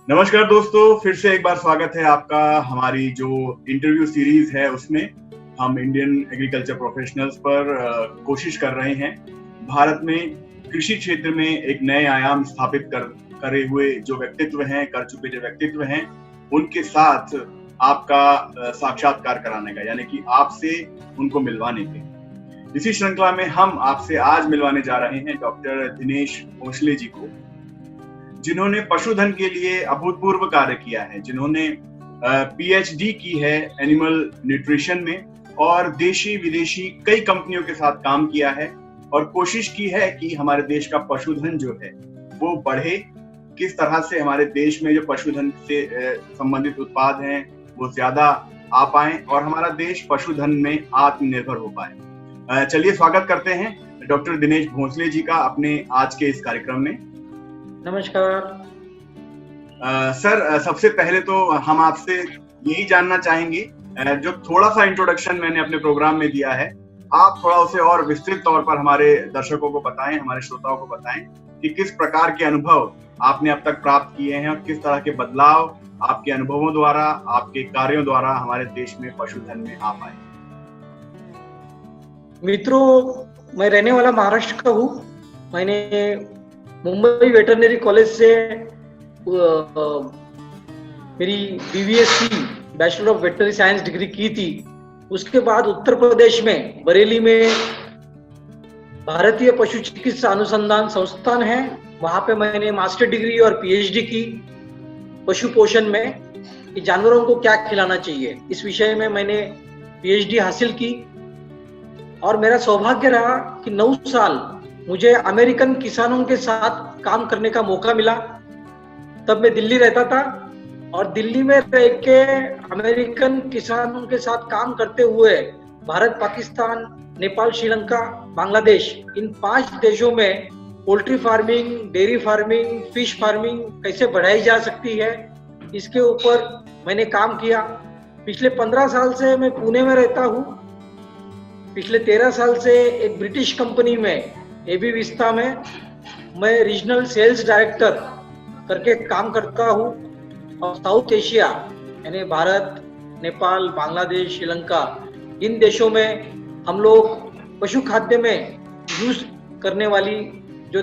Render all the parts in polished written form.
नमस्कार दोस्तों, फिर से एक बार स्वागत है आपका हमारी जो इंटरव्यू सीरीज है उसमें। हम इंडियन एग्रीकल्चर प्रोफेशनल्स पर कोशिश कर रहे हैं भारत में कृषि क्षेत्र में एक नए आयाम स्थापित करे हुए जो व्यक्तित्व हैं, कर चुके जो व्यक्तित्व हैं, उनके साथ आपका साक्षात्कार कराने का, यानी कि आपसे उनको मिलवाने के। इसी श्रृंखला में हम आपसे आज मिलवाने जा रहे हैं डॉक्टर दिनेश भोसले जी को, जिन्होंने पशुधन के लिए अभूतपूर्व कार्य किया है, जिन्होंने पीएचडी की है एनिमल न्यूट्रिशन में और देशी विदेशी कई कंपनियों के साथ काम किया है और कोशिश की है कि हमारे देश का पशुधन जो है वो बढ़े, किस तरह से हमारे देश में जो पशुधन से संबंधित उत्पाद हैं वो ज्यादा आ पाए और हमारा देश पशुधन में आत्मनिर्भर हो पाए। चलिए स्वागत करते हैं डॉक्टर दिनेश भोसले जी का अपने आज के इस कार्यक्रम में। नमस्कार सर, सबसे पहले तो हम आपसे यही जानना चाहेंगे, जो थोड़ा सा इंट्रोडक्शन मैंने अपने प्रोग्राम में दिया है, आप थोड़ा उसे और विस्तृत तौर पर हमारे दर्शकों को बताएं, हमारे श्रोताओं को बताएं कि किस प्रकार के अनुभव आपने अब तक प्राप्त किए हैं और किस तरह के बदलाव आपके अनुभवों द्वारा, आपके कार्यों द्वारा हमारे देश में पशुधन में आ पाए। मित्रों, मैं रहने वाला महाराष्ट्र का हूँ। मैंने मुंबई वेटरनरी कॉलेज से मेरी BVSc bachelor of veterinary science degree की थी। उसके बाद उत्तर प्रदेश में बरेली में भारतीय पशु चिकित्सा अनुसंधान संस्थान है, वहां पे मैंने मास्टर डिग्री और पीएचडी की पशु पोषण में, कि जानवरों को क्या खिलाना चाहिए, इस विषय में मैंने पीएचडी हासिल की। और मेरा सौभाग्य रहा कि 9 साल मुझे अमेरिकन किसानों के साथ काम करने का मौका मिला। तब मैं दिल्ली रहता था और दिल्ली में रह के अमेरिकन किसानों के साथ काम करते हुए भारत, पाकिस्तान, नेपाल, श्रीलंका, बांग्लादेश, इन 5 देशों में poultry farming, dairy farming, fish farming कैसे बढ़ाई जा सकती है, इसके ऊपर मैंने काम किया। पिछले 15 साल से मैं पुणे में रहता हूँ। पिछले 13 साल से एक ब्रिटिश कंपनी में एबी विस्ता में मैं रीजनल सेल्स डायरेक्टर करके काम करता हूँ। और साउथ एशिया यानी भारत, नेपाल, बांग्लादेश, श्रीलंका, इन देशों में हम लोग पशु खाद्य में यूज करने वाली जो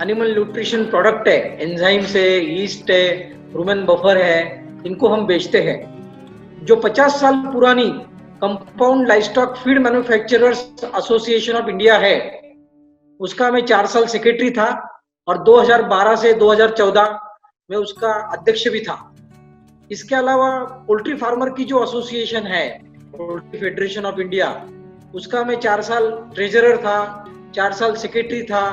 एनिमल न्यूट्रिशन प्रोडक्ट है, एंजाइम से, ईस्ट है, रूमेन बफर है, इनको हम बेचते हैं। जो 50 साल पुरानी compound livestock feed manufacturers association of India है, उसका मैं 4 साल सेक्रेटरी था और 2012 से 2014 में उसका अध्यक्ष भी था। इसके अलावा पोल्ट्री फार्मर की जो एसोसिएशन है, पोल्ट्री फेडरेशन ऑफ इंडिया, उसका मैं 4 साल ट्रेजरर था, 4 साल सेक्रेटरी था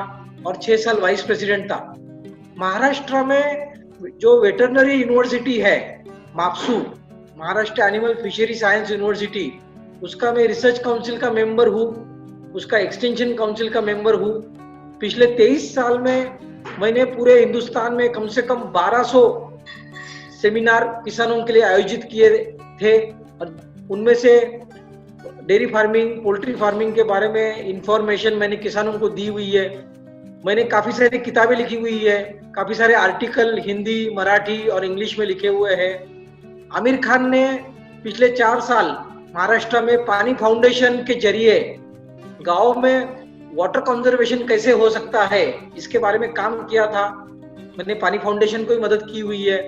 और 6 साल वाइस प्रेसिडेंट था। महाराष्ट्र में जो वेटरनरी यूनिवर्सिटी है MAFSU, Maharashtra animal fishery science university, उसका मैं रिसर्च काउंसिल का मेंबर हूँ, उसका एक्सटेंशन काउंसिल का मेंबर हूँ। पिछले 23 साल में मैंने पूरे हिंदुस्तान में कम से कम 1200 सेमिनार किसानों के लिए आयोजित किए थे और उनमें से डेयरी फार्मिंग, पोल्ट्री फार्मिंग के बारे में इंफॉर्मेशन मैंने किसानों को दी हुई है। मैंने काफी सारी किताबें लिखी हुई है, काफी सारे आर्टिकल हिंदी, मराठी और इंग्लिश में लिखे हुए हैं। आमिर खान ने पिछले 4 साल महाराष्ट्र में पानी फाउंडेशन के जरिए गांव में वाटर कंजर्वेशन कैसे हो सकता है, इसके बारे में काम किया था। मैंने पानी फाउंडेशन को भी मदद की हुई है।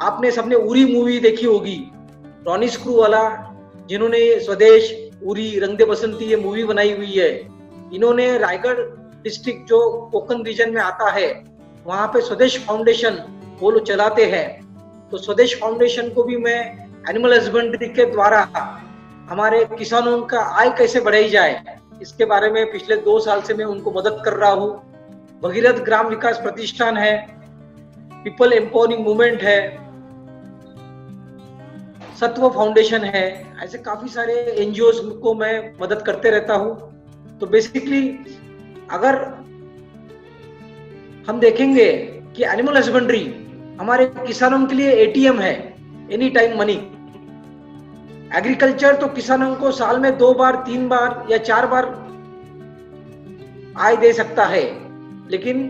आपने सबने उरी मूवी देखी होगी, रॉनी स्क्रू वाला, जिन्होंने स्वदेश, उरी, रंग दे बसंती ये मूवी बनाई हुई है। इन्होंने रायगढ़ डिस्ट्रिक्ट जो कोकण रीजन में आता है, वहां पे स्वदेश फाउंडेशन वो लोग चलाते हैं। तो स्वदेश फाउंडेशन को भी मैं एनिमल हस्बेंड्री के द्वारा हमारे किसानों का आय कैसे बढ़ाई जाए, इसके बारे में पिछले 2 साल से मैं उनको मदद कर रहा हूँ। भगीरथ ग्राम विकास प्रतिष्ठान है, पीपल एम्पावरिंग मूवमेंट है, सत्व फाउंडेशन है, ऐसे काफी सारे एनजीओज को मैं मदद करते रहता हूँ। तो बेसिकली अगर हम देखेंगे कि एनिमल हस्बेंड्री हमारे किसानों के लिए एटीएम है, एनी टाइम मनी। एग्रीकल्चर तो किसानों को साल में 2 बार, 3 बार या 4 बार आय दे सकता है, लेकिन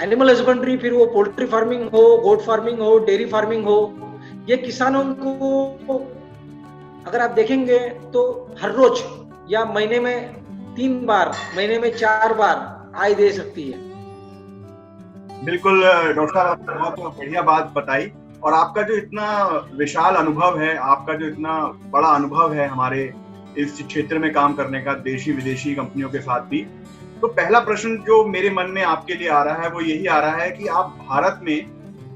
एनिमल हस्बेंड्री, फिर वो पोल्ट्री फार्मिंग हो, गोट फार्मिंग हो, डेयरी फार्मिंग हो, ये किसानों को अगर आप देखेंगे तो हर रोज या महीने में 3 बार, महीने में 4 बार आय दे सकती है। बिल्कुल डॉक्टर साहब, आपने बहुत बढ़िया बात बताई, और आपका जो इतना विशाल अनुभव है, आपका जो इतना बड़ा अनुभव है हमारे इस क्षेत्र में काम करने का, देशी विदेशी कंपनियों के साथ भी, तो पहला प्रश्न जो मेरे मन में आपके लिए आ रहा है वो यही आ रहा है कि आप भारत में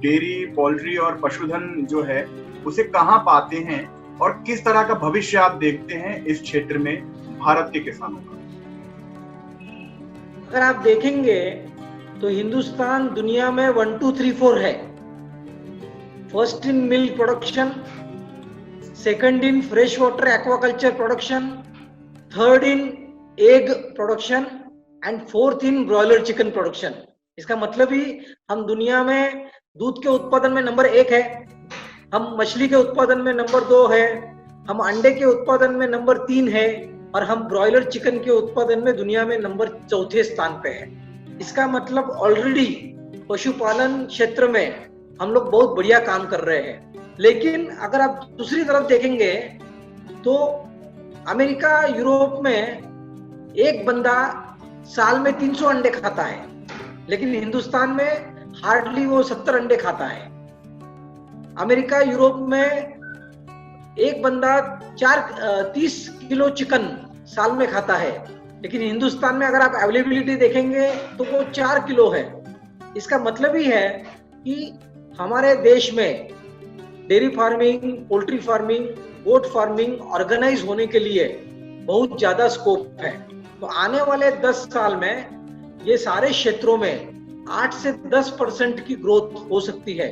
डेयरी, पोल्ट्री और पशुधन जो है उसे कहाँ पाते हैं, और किस तरह का भविष्य आप देखते हैं इस क्षेत्र में भारत के किसानों का? अगर आप देखेंगे तो हिंदुस्तान दुनिया में 1, 2, 3, 4 है। First in milk production, second in fresh water aquaculture production, third in egg production and fourth in broiler chicken production. इसका मतलब ही हम दुनिया में दूध के उत्पादन में नंबर 1 है, हम मछली के उत्पादन में नंबर 2 है, हम अंडे के उत्पादन में नंबर 3 है, और हम ब्रॉयलर चिकन के उत्पादन में दुनिया में नंबर 4थे स्थान पे है। इसका मतलब ऑलरेडी पशुपालन क्षेत्र में हम लोग बहुत बढ़िया काम कर रहे हैं। लेकिन अगर आप दूसरी तरफ देखेंगे तो अमेरिका, यूरोप में एक बंदा साल में 300 अंडे खाता है, लेकिन हिंदुस्तान में हार्डली वो 70 अंडे खाता है। अमेरिका, यूरोप में एक बंदा 30 किलो चिकन साल में खाता है, लेकिन हिंदुस्तान में अगर आप अवेलेबिलिटी देखेंगे तो वो 4 किलो है। इसका मतलब ही है कि हमारे देश में dairy farming, poultry farming, goat farming organise होने के लिए बहुत ज्यादा स्कोप है। तो आने वाले 10 साल में ये सारे क्षेत्रों में 8 से 10% की ग्रोथ हो सकती है।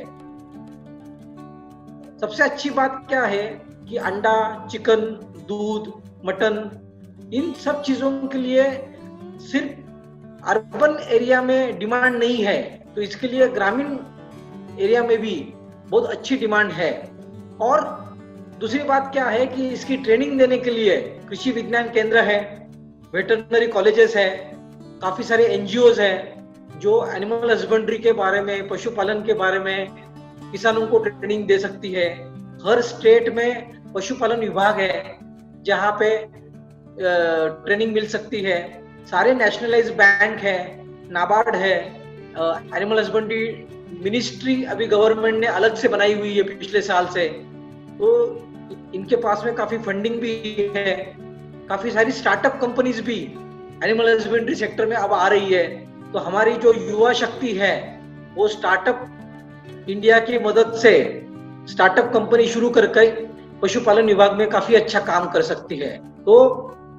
सबसे अच्छी बात क्या है कि अंडा, चिकन, दूध, मटन, इन सब चीजों के लिए सिर्फ अर्बन एरिया में डिमांड नहीं है, तो इसके लिए ग्रामीण एरिया में भी बहुत अच्छी डिमांड है। और दूसरी बात क्या है कि इसकी ट्रेनिंग देने के लिए कृषि विज्ञान केंद्र है, वेटरनरी कॉलेजेस है, काफी सारे एनजीओज हैं जो एनिमल हस्बेंड्री के बारे में, पशुपालन के बारे में किसानों को ट्रेनिंग दे सकती है। हर स्टेट में पशुपालन विभाग है जहाँ पे ट्रेनिंग मिल सकती है। सारे नेशनलाइज्ड बैंक है, नाबार्ड है, एनिमल हस्बेंड्री मिनिस्ट्री अभी गवर्नमेंट ने अलग से बनाई हुई है पिछले साल से, तो इनके पास में काफी फंडिंग भी है। काफी सारी स्टार्टअप कंपनीज भी एनिमल हस्बेंड्री सेक्टर में अब आ रही है। तो हमारी जो युवा शक्ति है वो स्टार्टअप इंडिया की मदद से स्टार्टअप कंपनी शुरू करके पशुपालन विभाग में काफी अच्छा काम कर सकती है। तो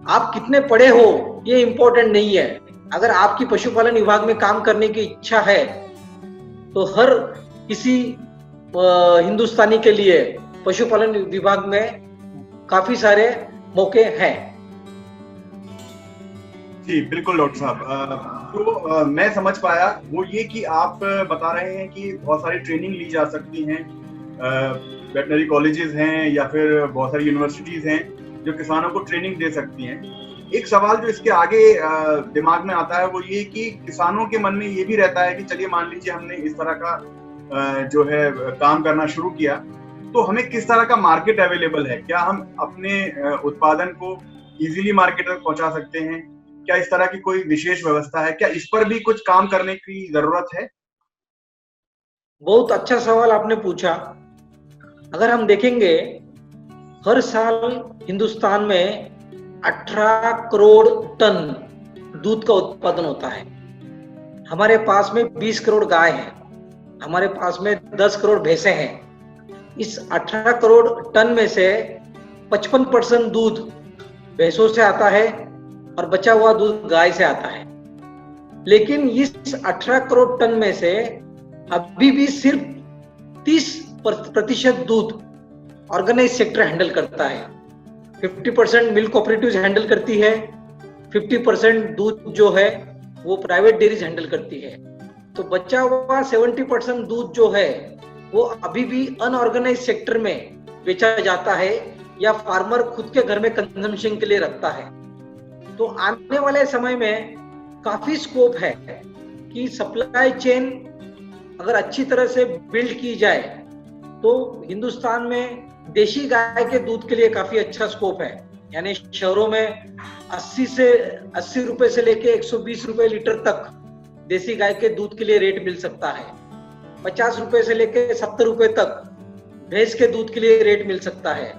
आप कितने पढ़े हो ये इम्पोर्टेंट नहीं है, अगर आपकी पशुपालन विभाग में काम करने की इच्छा है तो हर किसी हिंदुस्तानी के लिए पशुपालन विभाग में काफी सारे मौके हैं। जी बिल्कुल डॉक्टर साहब, तो मैं समझ पाया वो ये कि आप बता रहे हैं कि बहुत सारी ट्रेनिंग ली जा सकती हैं, वेटनरी कॉलेजेस हैं या फिर बहुत सारी यूनिवर्सिटीज हैं जो किसानों को ट्रेनिंग दे सकती हैं। एक सवाल जो इसके आगे दिमाग में आता है वो ये कि किसानों के मन में ये भी रहता है कि चलिए मान लीजिए हमने इस तरह का जो है काम करना शुरू किया, तो हमें किस तरह का मार्केट अवेलेबल है, क्या हम अपने उत्पादन को इजीली मार्केट तक पहुंचा सकते हैं, क्या इस तरह की कोई विशेष व्यवस्था है, क्या इस पर भी कुछ काम करने की जरूरत है? बहुत अच्छा सवाल आपने पूछा। अगर हम देखेंगे हर साल हिंदुस्तान में 18 करोड़ टन दूध का उत्पादन होता है। हमारे पास में 20 करोड़ गाय हैं, हमारे पास में 10 करोड़ भैंसें हैं। इस 18 करोड़ टन में से 55% दूध भैंसों से आता है और बचा हुआ दूध गाय से आता है। लेकिन इस 18 करोड़ टन में से अभी भी सिर्फ 30% दूध ऑर्गेनाइज सेक्टर हैंडल करता है। 50% मिल्क कोऑपरेटिव्स हैंडल करती है, 50% दूध जो है वो प्राइवेट डेयरीज हैंडल करती है। तो बचा हुआ 70% दूध जो है वो अभी भी अनऑर्गेनाइज सेक्टर में बेचा जाता है या फार्मर खुद के घर में कंजम्पशन के लिए रखता है। तो आने वाले समय में काफी स्कोप है कि सप्लाई चेन अगर अच्छी तरह से बिल्ड की जाए तो हिंदुस्तान में देशी गाय के दूध के लिए काफी अच्छा स्कोप है। यानी शहरों में 80 रुपए से लेके 120 रुपए लीटर तक देसी गाय के दूध के लिए रेट मिल सकता है। 50 रुपए से लेके 70 रुपए तक भैंस के दूध के लिए रेट मिल सकता है।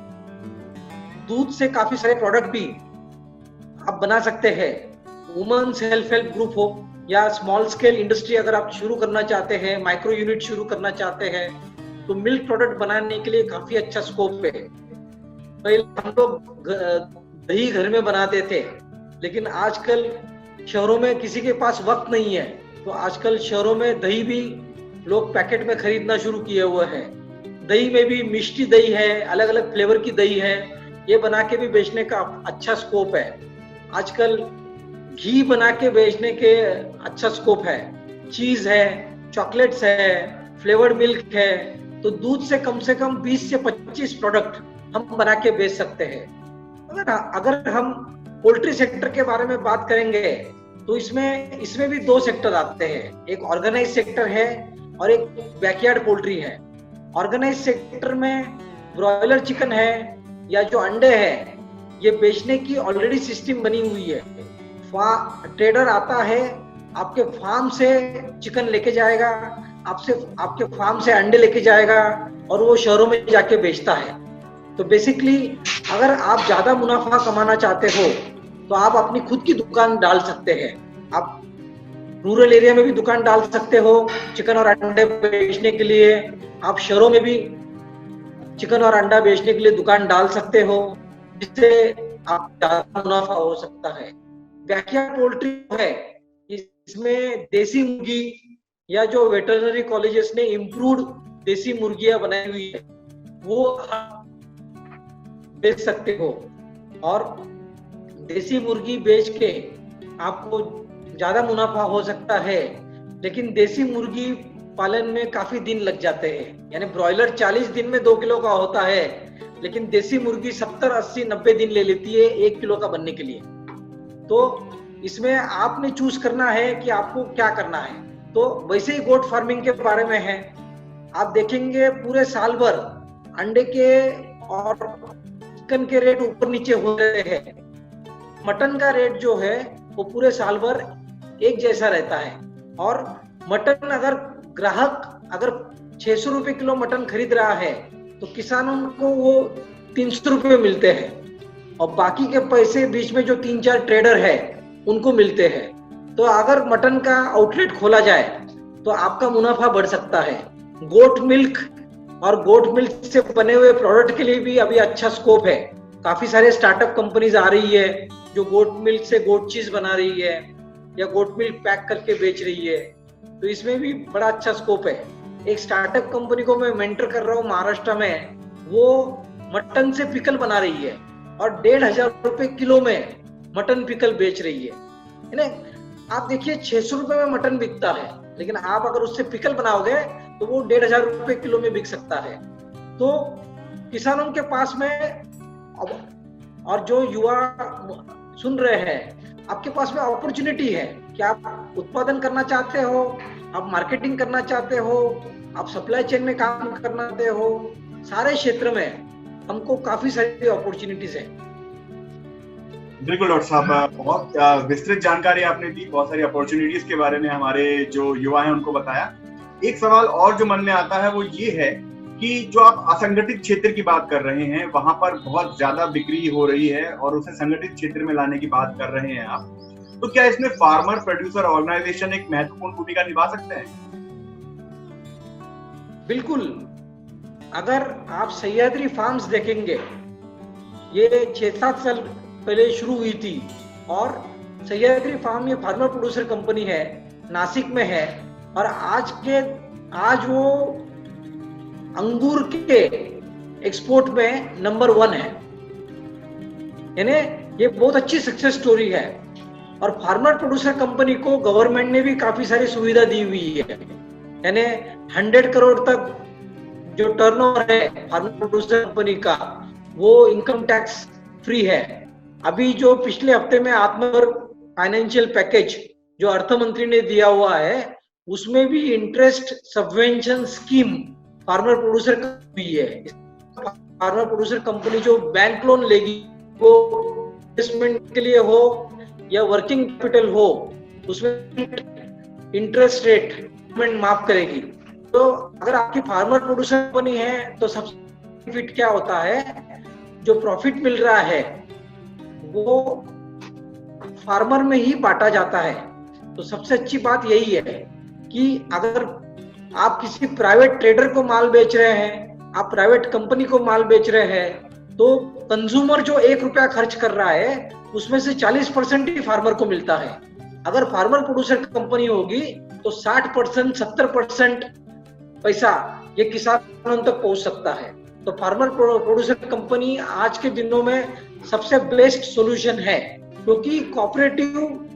दूध से काफी सारे प्रोडक्ट भी आप बना सकते हैं। वुमेन सेल्फ हेल्प ग्रुप हो या स्मॉल स्केल इंडस्ट्री अगर आप शुरू करना चाहते हैं, माइक्रो यूनिट शुरू करना चाहते हैं, तो मिल्क प्रोडक्ट बनाने के लिए काफी अच्छा स्कोप है। पहले हम लोग दही घर में बनाते थे, लेकिन आजकल शहरों में किसी के पास वक्त नहीं है, तो आजकल शहरों में दही भी लोग पैकेट में खरीदना शुरू किए हुए हैं। दही में भी मिष्टी दही है, अलग अलग फ्लेवर की दही है, ये बना के भी बेचने का अच्छा स्कोप है। आजकल घी बना के बेचने के अच्छा स्कोप है। चीज है, चॉकलेट्स है, फ्लेवर्ड मिल्क है, तो दूध से कम 20 से 25 प्रोडक्ट हम बना के बेच सकते हैं। अगर हम पोल्ट्री सेक्टर के बारे में बात करेंगे तो इसमें भी दो सेक्टर आते हैं। एक ऑर्गेनाइज सेक्टर है और एक बैकयार्ड पोल्ट्री है। ऑर्गेनाइज सेक्टर में ब्रॉयलर चिकन है या जो अंडे हैं, ये बेचने की ऑलरेडी सिस्टम बनी हुई है। ट्रेडर आता है, आपके फार्म से चिकन लेके जाएगा, आपके फार्म से अंडे लेके जाएगा और वो शहरों में जाके बेचता है। तो बेसिकली अगर आप ज्यादा मुनाफा कमाना चाहते हो तो आप अपनी खुद की दुकान डाल सकते हैं। आप रूरल एरिया में भी दुकान डाल सकते हो चिकन और अंडे बेचने के लिए। आप शहरों में भी चिकन और अंडा बेचने के लिए दुकान डाल सकते हो, जिससे आप ज्यादा मुनाफा हो सकता है। बैकयार्ड पोल्ट्री है, इसमें देसी मुर्गी या जो वेटरनरी कॉलेजेस ने इम्प्रूव्ड देसी मुर्गियां बनाई हुई है वो बेच सकते हो, और देसी मुर्गी बेच के आपको ज्यादा मुनाफा हो सकता है। लेकिन देसी मुर्गी पालन में काफी दिन लग जाते हैं। यानी ब्रॉयलर 40 दिन में 2 किलो का होता है, लेकिन देसी मुर्गी 70, 80, 90 दिन ले लेती है 1 किलो का बनने के लिए। तो इसमें आपने चूज करना है कि आपको क्या करना है। तो वैसे ही गोट फार्मिंग के बारे में है, आप देखेंगे पूरे साल भर अंडे के और चिकन के रेट ऊपर नीचे हो रहे हैं। मटन का रेट जो है वो पूरे साल भर एक जैसा रहता है, और मटन अगर ग्राहक अगर 600 रुपए किलो मटन खरीद रहा है तो किसानों को वो 300 रुपए मिलते हैं, और बाकी के पैसे बीच में जो 3-4 ट्रेडर है उनको मिलते हैं। तो अगर मटन का आउटलेट खोला जाए तो आपका मुनाफा बढ़ सकता है। गोट मिल्क और गोट मिल्क से बने हुए प्रोडक्ट के लिए भी अभी अच्छा स्कोप है। काफी सारे स्टार्टअप कंपनीज आ रही है जो गोट मिल्क से गोट चीज बना रही है या गोट मिल्क पैक करके बेच रही है, तो इसमें भी बड़ा अच्छा स्कोप है। एक स्टार्टअप कंपनी को मैं मेंटर कर रहा हूँ महाराष्ट्र में, वो मटन से पिकल बना रही है और 1,500 रुपए किलो में मटन पिकल बेच रही है। आप देखिए 600 रुपए में मटन बिकता है, लेकिन आप अगर उससे पिकल बनाओगे तो वो 1,500 रुपए किलो में बिक सकता है। तो किसानों के पास में, और जो युवा सुन रहे हैं, आपके पास में अपॉर्चुनिटी है कि आप उत्पादन करना चाहते हो, आप मार्केटिंग करना चाहते हो, आप सप्लाई चेन में काम करना चाहते हो, सारे क्षेत्र में हमको काफी सारी अपॉर्चुनिटीज है। बिल्कुल डॉक्टर साहब, बहुत विस्तृत जानकारी आपने दी, बहुत सारी अपॉर्चुनिटीज के बारे में हमारे जो युवा हैं उनको बताया। एक सवाल और जो मन में आता है वो ये है कि जो आप असंगठित क्षेत्र की बात कर रहे हैं, वहां पर बहुत ज्यादा बिक्री हो रही है और उसे संगठित क्षेत्र में लाने की बात कर रहे हैं आप, तो क्या इसमें फार्मर प्रोड्यूसर ऑर्गेनाइजेशन एक महत्वपूर्ण भूमिका निभा सकते हैं? बिल्कुल। अगर आप सह्याद्री फार्म्स देखेंगे, ये 6-7 साल पहले शुरू हुई थी, और सह्याद्री फार्म ये फार्मर प्रोड्यूसर कंपनी है, नासिक में है, और आज वो अंगूर के एक्सपोर्ट में नंबर 1 है। यानी ये बहुत अच्छी सक्सेस स्टोरी है। और फार्मर प्रोड्यूसर कंपनी को गवर्नमेंट ने भी काफी सारी सुविधा दी हुई है। यानी 100 करोड़ तक जो टर्नओवर है फार्मर प्रोड्यूसर कंपनी का, वो इनकम टैक्स फ्री है। अभी जो पिछले हफ्ते में आत्मनिर्भर फाइनेंशियल पैकेज जो अर्थ मंत्री ने दिया हुआ है उसमें भी interest subvention scheme farmer producer हुई है। फार्मर प्रोड्यूसर कंपनी जो बैंक लोन लेगी वो इन्वेस्टमेंट के लिए हो या वर्किंग कैपिटल हो, उसमें इंटरेस्ट रेट गवर्नमेंट माफ करेगी। तो अगर आपकी फार्मर प्रोड्यूसर कंपनी है तो सबसे बेनिफिट क्या होता है, जो प्रॉफिट मिल रहा है वो फार्मर में ही बांटा जाता है। तो सबसे अच्छी बात यही है कि अगर आप किसी प्राइवेट ट्रेडर को माल बेच रहे हैं, आप प्राइवेट कंपनी को माल बेच रहे हैं, तो कंज्यूमर जो 1 रुपया खर्च कर रहा है उसमें से 40% ही फार्मर को मिलता है। अगर फार्मर प्रोड्यूसर कंपनी होगी तो 60%, 70% पैसा ये किसानों तक पहुंच सकता है। तो फार्मर प्रोड्यूसर कंपनी आज के दिनों में सबसे बेस्ट सॉल्यूशन है, क्योंकि कोऑपरेटिव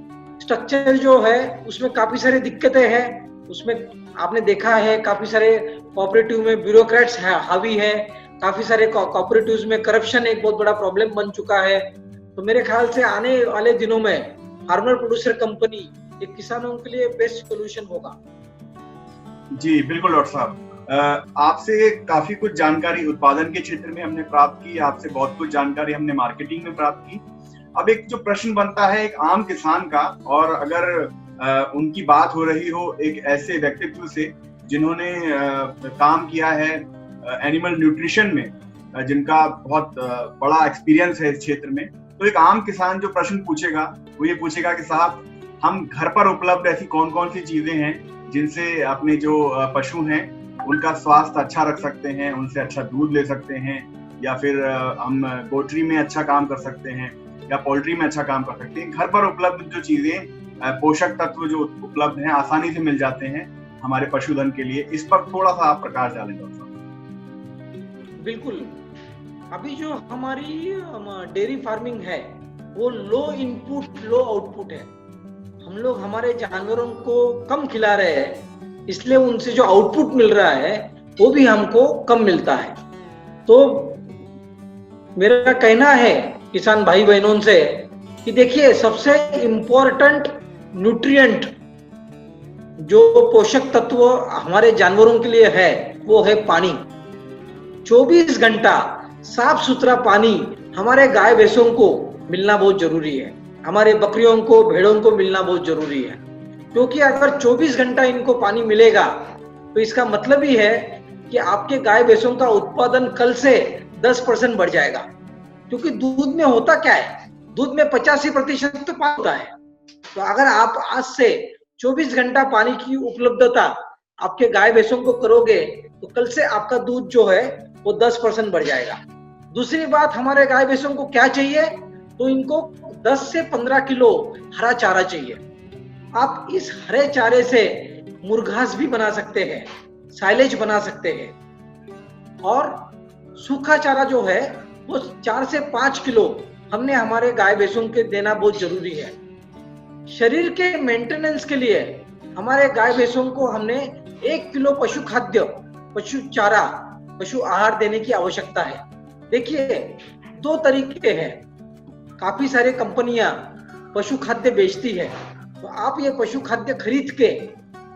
स्ट्रक्चर जो है उसमें काफी सारी दिक्कतें हैं। उसमें आपने देखा है काफी सारे कोऑपरेटिव में ब्यूरोक्रेट्स हावी है, काफी सारे कोऑपरेटिव्स में करप्शन एक बहुत बड़ा प्रॉब्लम बन चुका है। तो मेरे ख्याल से आने वाले दिनों में फार्मर प्रोड्यूसर कंपनी ये किसानों के लिए बेस्ट सॉल्यूशन होगा। जी बिल्कुल डॉक्टर साहब, आपसे काफी कुछ जानकारी उत्पादन के क्षेत्र में हमने प्राप्त की, आपसे बहुत कुछ जानकारी हमने मार्केटिंग में प्राप्त की। अब एक जो प्रश्न बनता है एक आम किसान का, और अगर उनकी बात हो रही हो एक ऐसे व्यक्तित्व से जिन्होंने काम किया है एनिमल न्यूट्रिशन में, जिनका बहुत बड़ा एक्सपीरियंस है इस क्षेत्र में, तो एक आम किसान जो प्रश्न पूछेगा वो ये पूछेगा कि साहब हम घर पर उपलब्ध ऐसी कौन कौन सी चीजें हैं जिनसे अपने जो पशु हैं उनका स्वास्थ्य अच्छा रख सकते हैं, उनसे अच्छा दूध ले सकते हैं, या फिर हम पोल्ट्री में अच्छा काम कर सकते हैं या पोल्ट्री में अच्छा काम कर सकते हैं। घर पर उपलब्ध जो चीजें पोषक तत्व जो उपलब्ध हैं आसानी से मिल जाते हैं हमारे पशुधन के लिए, इस पर थोड़ा सा आप प्रकाश डालें डॉक्टर साहब। बिल्कुल, अभी जो हमारी डेयरी फार्मिंग है वो लो इनपुट लो आउटपुट है। हम लोग हमारे जानवरों को कम खिला रहे हैं, इसलिए उनसे जो आउटपुट मिल रहा है वो भी हमको कम मिलता है। तो मेरा कहना है किसान भाई बहनों से कि देखिए, सबसे इम्पोर्टेंट न्यूट्रिएंट जो पोषक तत्व हमारे जानवरों के लिए है वो है पानी। 24 घंटा साफ सुथरा पानी हमारे गाय भैंसों को मिलना बहुत जरूरी है, हमारे बकरियों को भेड़ों को मिलना बहुत जरूरी है। क्योंकि अगर 24 घंटा इनको पानी मिलेगा तो इसका मतलब ही है कि आपके गाय भैंसों का उत्पादन कल से 10% बढ़ जाएगा। क्योंकि दूध में होता क्या है, दूध में 85% तो पानी होता है। तो अगर आप आज से 24 घंटा पानी की उपलब्धता आपके गाय भैंसों को करोगे तो कल से आपका दूध जो है वो 10% बढ़ जाएगा। दूसरी बात, हमारे गाय भैंसों को क्या चाहिए, तो इनको 10 से 15 किलो हरा चारा चाहिए। आप इस हरे चारे से मुर्घास भी बना सकते हैं, साइलेज बना सकते हैं। और सूखा चारा जो है वो 4 से 5 किलो हमने हमारे गाय भैंसों के देना बहुत जरूरी है। शरीर के मेंटेनेंस के लिए हमारे गाय भैंसों को हमने 1 किलो पशु खाद्य, पशु चारा, पशु आहार देने की आवश्यकता है। देखिए, 2 तरीके हैं। काफी सारी कंपनियां पशु खाद्य बेचती है, तो आप ये पशु खाद्य खरीद के,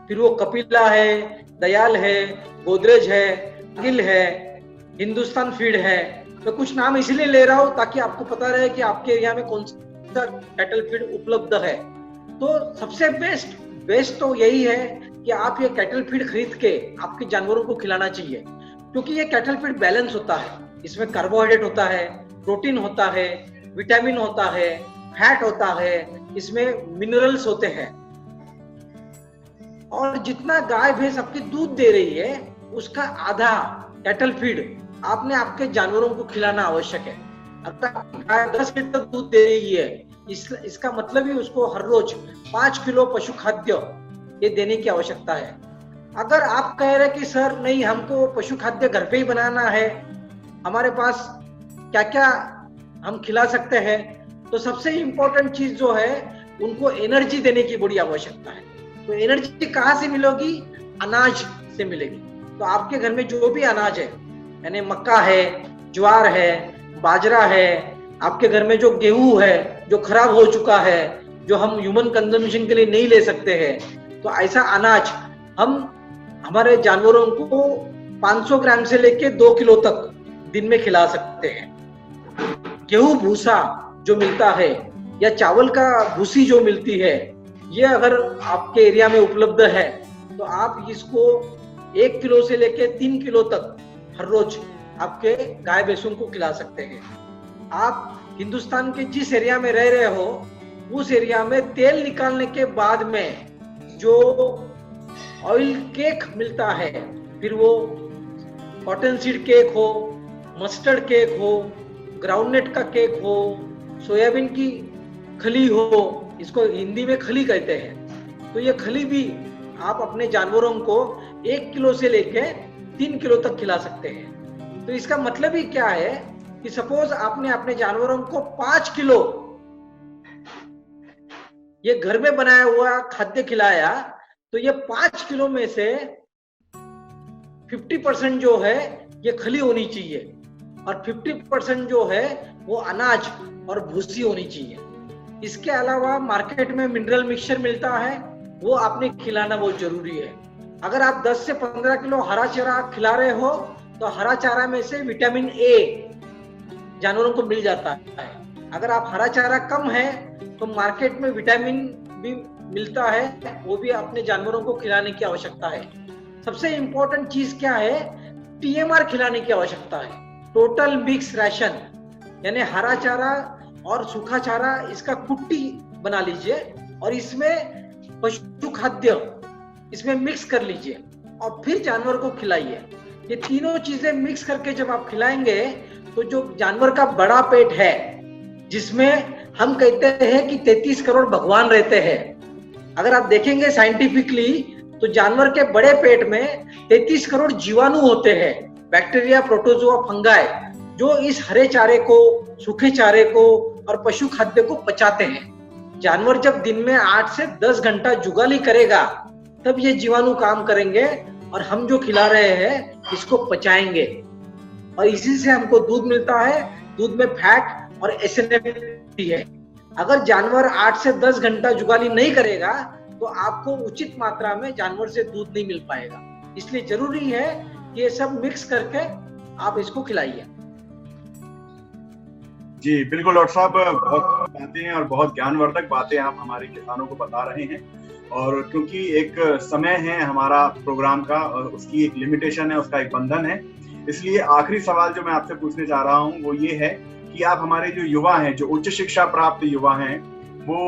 फिर वो कपिला है, दयाल है, गोदरेज है, गिल है, हिंदुस्तान फीड है, मैं कुछ नाम इसलिए ले रहा हूं ताकि आपको पता रहे कि आपके एरिया में कौन सा कैटल फीड उपलब्ध है। तो सबसे बेस्ट तो यही है कि आप ये कैटल फीड खरीद के आपके जानवरों को खिलाना चाहिए। क्योंकि ये कैटल फीड बैलेंस होता है, इसमें कार्बोहाइड्रेट होता है, प्रोटीन होता है, विटामिन होता है, फैट होता है, इसमें मिनरल्स होते हैं। और जितना गाय भैंस आपकी दूध दे रही है उसका आधा कैटल फीड आपने आपके जानवरों को खिलाना आवश्यक है। अगर गाय 10 लीटर दूध दे रही है, इसका मतलब ही उसको हर रोज 5 किलो पशु खाद्य ये देने की आवश्यकता है। अगर आप कह रहे कि सर नहीं, हमको पशु खाद्य घर पे ही बनाना है, हमारे पास क्या क्या हम खिला सकते हैं, तो सबसे इंपॉर्टेंट चीज जो है उनको एनर्जी देने की बड़ी आवश्यकता है। तो एनर्जी कहाँ से मिलेगी? अनाज से मिलेगी। तो आपके घर में जो भी अनाज है, यानी मक्का है, ज्वार है, बाजरा है, आपके घर में जो गेहूं है जो खराब हो चुका है, जो हम ह्यूमन कंजम्पशन के लिए नहीं ले सकते हैं, तो ऐसा अनाज हम हमारे जानवरों को 500 ग्राम से लेके 2 किलो तक दिन में खिला सकते हैं। गेहूं भूसा जो मिलता है या चावल का भूसी जो मिलती है, ये अगर आपके एरिया में उपलब्ध है तो आप इसको 1 किलो से लेके 3 किलो तक हर रोज आपके गाय भैंसों को खिला सकते हैं। आप हिंदुस्तान के जिस एरिया में रह रहे हो उस एरिया में तेल निकालने के बाद में जो ऑयल केक मिलता है, फिर वो कॉटन सीड केक हो, मस्टर्ड केक हो, ग्राउंडनट का केक हो, सोयाबीन की खली हो, इसको हिंदी में खली कहते हैं, तो ये खली भी आप अपने जानवरों को 1 किलो से लेके 3 किलो तक खिला सकते हैं। तो इसका मतलब ही क्या है कि सपोज आपने अपने जानवरों को 5 किलो ये घर में बनाया हुआ खाद्य खिलाया, तो ये 5 किलो में से 50% जो है ये खली होनी चाहिए और 50% जो है वो अनाज और भूसी होनी चाहिए। इसके अलावा मार्केट में मिनरल मिक्सचर मिलता है, वो आपने खिलाना बहुत जरूरी है। अगर आप 10 से 15 किलो हरा चारा खिला रहे हो तो हरा चारा में से विटामिन ए जानवरों को मिल जाता है। अगर आप हरा चारा कम है तो मार्केट में विटामिन भी मिलता है, वो भी अपने जानवरों को खिलाने की आवश्यकता है। सबसे इंपॉर्टेंट चीज क्या है, टीएमआर खिलाने की आवश्यकता है, टोटल मिक्स राशन, यानी हरा चारा और सूखा चारा इसका कुट्टी बना लीजिए और इसमें पशु खाद्य इसमें मिक्स कर लीजिए और फिर जानवर को खिलाइए। ये तीनों चीजें मिक्स करके जब आप खिलाएंगे तो जो जानवर का बड़ा पेट है, जिसमें हम कहते हैं कि 33 करोड़ भगवान रहते हैं, अगर आप देखेंगे साइंटिफिकली तो जानवर के बड़े पेट में 33 करोड़ जीवाणु होते हैं, बैक्टीरिया, प्रोटोजोआ, फंगाई, जो इस हरे चारे को, सूखे चारे को और पशु खाद्य को पचाते हैं। जानवर जब दिन में 8 से 10 घंटा जुगाली करेगा तब ये जीवाणु काम करेंगे और हम जो खिला रहे हैं इसको पचाएंगे और इसी से हमको दूध मिलता है। दूध में फैट और एसिडिटी है। अगर जानवर 8 से 10 घंटा जुगाली नहीं करेगा तो आपको उचित मात्रा में जानवर से दूध नहीं मिल पाएगा। इसलिए जरूरी है कि ये सब मिक्स करके आप इसको खिलाइए। जी बिल्कुल डॉक्टर साहब, बहुत बातें हैं और बहुत ज्ञानवर्धक बातें आप हमारे किसानों को बता रहे हैं। और क्योंकि एक समय है हमारा प्रोग्राम का और उसकी एक लिमिटेशन है, उसका एक बंधन है, इसलिए आखिरी सवाल जो मैं आपसे पूछने जा रहा हूँ वो ये है कि आप हमारे जो युवा हैं, जो उच्च शिक्षा प्राप्त युवा हैं, वो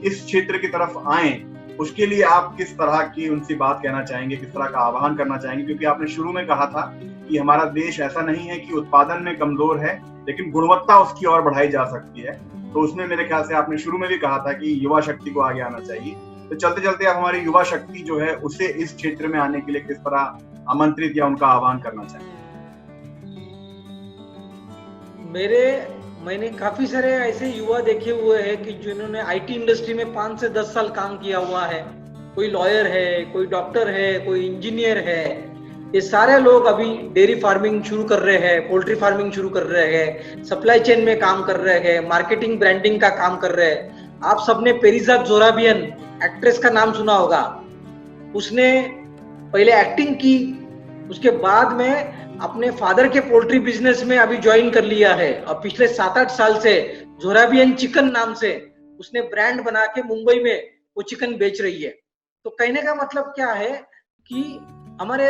इस क्षेत्र की तरफ आए, उसके लिए आप किस तरह की उनसे बात कहना चाहेंगे, किस तरह का आह्वान करना चाहेंगे? क्योंकि आपने शुरू में कहा था कि हमारा देश ऐसा नहीं है कि उत्पादन में कमजोर है, लेकिन गुणवत्ता उसकी और बढ़ाई जा सकती है। तो उसमें मेरे ख्याल से आपने शुरू में भी कहा था कि युवा शक्ति को आगे आना चाहिए। तो चलते चलते आप हमारी युवा शक्ति जो है उसे इस क्षेत्र में आने के लिए किस तरह आमंत्रित या उनका आह्वान करना चाहिए? मैंने काफी सारे ऐसे युवा देखे हुए हैं कि जिन्होंने आईटी इंडस्ट्री में 5 से 10 साल काम किया हुआ है। कोई लॉयर है, कोई डॉक्टर है, कोई इंजीनियर है। ये सारे लोग अभी डेयरी फार्मिंग शुरू कर रहे हैं, पोल्ट्री फार्मिंग शुरू कर रहे हैं, सप्लाई चेन में काम कर रहे हैं, मार्केटिंग ब्रांडिंग का काम कर रहे हैं। आप सबने पेरिसा ज़ोराबियन एक्ट्रेस का नाम सुना होगा। उसने पहले एक्टिंग की, उसके बाद में अपने फादर के पोल्ट्री बिजनेस में अभी ज्वाइन कर लिया है और पिछले 7-8 साल से ज़ोराबियन चिकन नाम से उसने ब्रांड बना के मुंबई में वो चिकन बेच रही है। तो कहने का मतलब क्या है कि हमारे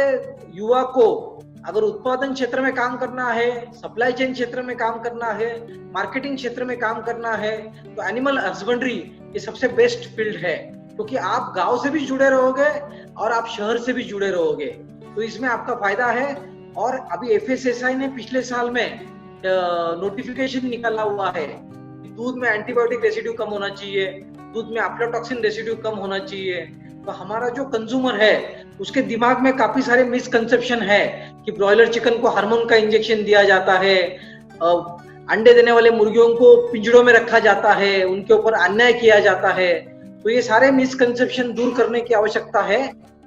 युवा को अगर उत्पादन क्षेत्र में काम करना है, सप्लाई चेन क्षेत्र में काम करना है, मार्केटिंग क्षेत्र में काम करना है, तो एनिमल हस्बेंड्री ये सबसे बेस्ट फील्ड है, क्योंकि आप गांव से भी जुड़े रहोगे और आप शहर से भी जुड़े रहोगे, तो इसमें आपका फायदा है। और अभी एफएसएसआई ने पिछले साल में नोटिफिकेशन निकाला हुआ है, दूध में एंटीबायोटिक रेसिड्यू कम होना चाहिए, दूध में अफ्लाटॉक्सिन रेसिड्यू कम होना चाहिए। तो हमारा जो कंज्यूमर है उसके दिमाग में काफी सारे मिसकंसेप्शन है कि ब्रॉयलर चिकन को हार्मोन का इंजेक्शन दिया जाता है, अंडे देने वाले मुर्गियों को पिंजड़ों में रखा जाता है, उनके ऊपर अन्याय किया जाता है। तो ये सारे मिसकंसेप्शन दूर करने की आवश्यकता है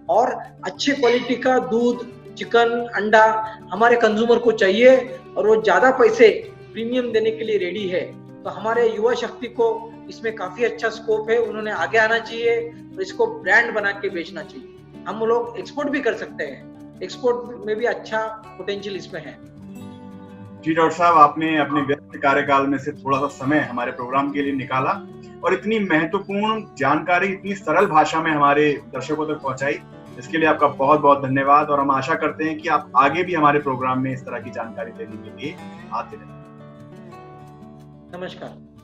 और अच्छे क्वालिटी का दूध, चिकन, अंडा हमारे कंज्यूमर को चाहिए और वो ज्यादा पैसे प्रीमियम देने के लिए रेडी है। तो हमारे युवा शक्ति को इसमें काफी अच्छा स्कोप है, उन्होंने आगे आना चाहिए और इसको ब्रांड बना के बेचना चाहिए। हम लोग एक्सपोर्ट भी कर सकते हैं, एक्सपोर्ट में भी अच्छा पोटेंशियल इसमें है। जी डॉक्टर साहब, आपने अपने व्यस्त कार्यकाल में से थोड़ा सा समय हमारे प्रोग्राम के लिए निकाला और इतनी महत्वपूर्ण जानकारी इतनी सरल भाषा में हमारे दर्शकों तक पहुंचाई। इसके लिए आपका बहुत बहुत धन्यवाद और हम आशा करते हैं कि आप आगे भी हमारे प्रोग्राम में इस तरह की जानकारी देने के लिए आते रहें। नमस्कार।